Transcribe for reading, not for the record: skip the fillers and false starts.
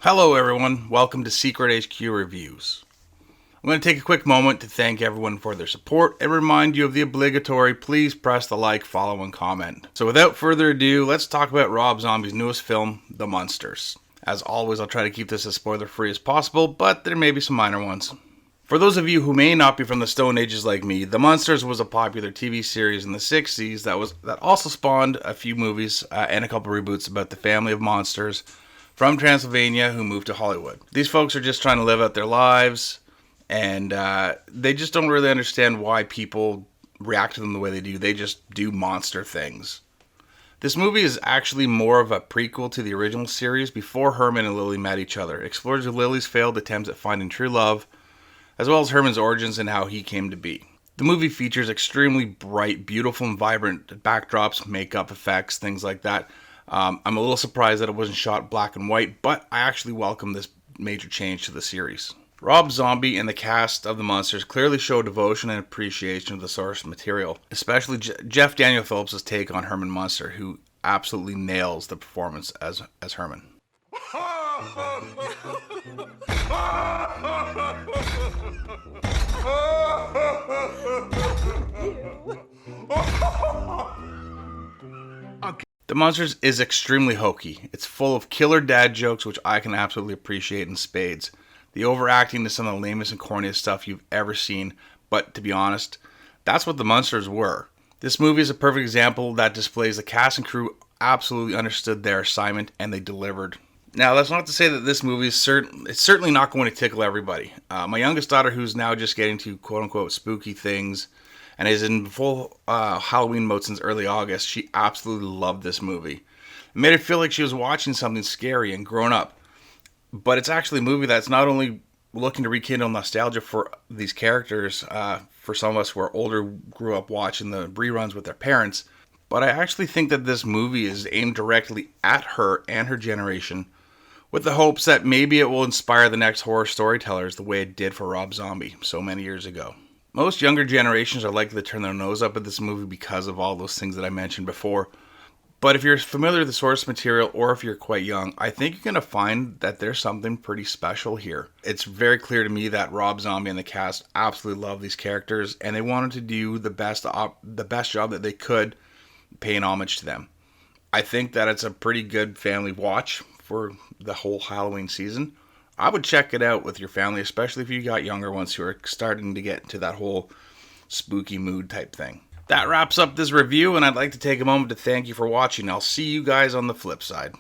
Hello everyone, welcome to Secret HQ Reviews. I'm going to take a quick moment to thank everyone for their support and remind you of the obligatory please press the like, follow, and comment. So without further ado, let's talk about Rob Zombie's newest film, The Munsters. As always, I'll try to keep this as spoiler free as possible, but there may be some minor ones. For those of you who may not be from the Stone Ages like me, The Munsters was a popular TV series in the 60s that also spawned a few movies and a couple reboots about the family of monsters from Transylvania who moved to Hollywood. These folks are just trying to live out their lives, and they just don't really understand why people react to them the way they do. They just do monster things. This movie is actually more of a prequel to the original series before Herman and Lily met each other. It explores Lily's failed attempts at finding true love, as well as Herman's origins and how he came to be. The movie features extremely bright, beautiful, and vibrant backdrops, makeup effects, things like that. I'm a little surprised that it wasn't shot black and white, but I actually welcome this major change to the series. Rob Zombie and the cast of The Munsters clearly show devotion and appreciation of the source material, especially Jeff Daniel Phillips' take on Herman Munster, who absolutely nails the performance as Herman. The Munsters is extremely hokey. It's full of killer dad jokes, which I can absolutely appreciate in spades. The overacting is some of the lamest and corniest stuff you've ever seen, but to be honest, that's what the Munsters were. This movie is a perfect example that displays the cast and crew absolutely understood their assignment and they delivered. Now, that's not to say that this movie is it's certainly not going to tickle everybody. My youngest daughter, who's now just getting to quote-unquote spooky things and is in full Halloween mode since early August, she absolutely loved this movie. It made her feel like she was watching something scary and grown up. But it's actually a movie that's not only looking to rekindle nostalgia for these characters, for some of us who are older, grew up watching the reruns with their parents, but I actually think that this movie is aimed directly at her and her generation, with the hopes that maybe it will inspire the next horror storytellers the way it did for Rob Zombie so many years ago. Most younger generations are likely to turn their nose up at this movie because of all those things that I mentioned before. But if you're familiar with the source material, or if you're quite young, I think you're going to find that there's something pretty special here. It's very clear to me that Rob Zombie and the cast absolutely love these characters, and they wanted to do the best job that they could, paying homage to them. I think that it's a pretty good family watch for the whole Halloween season. I would check it out with your family, especially if you got younger ones who are starting to get into that whole spooky mood type thing. That wraps up this review, and I'd like to take a moment to thank you for watching. I'll see you guys on the flip side.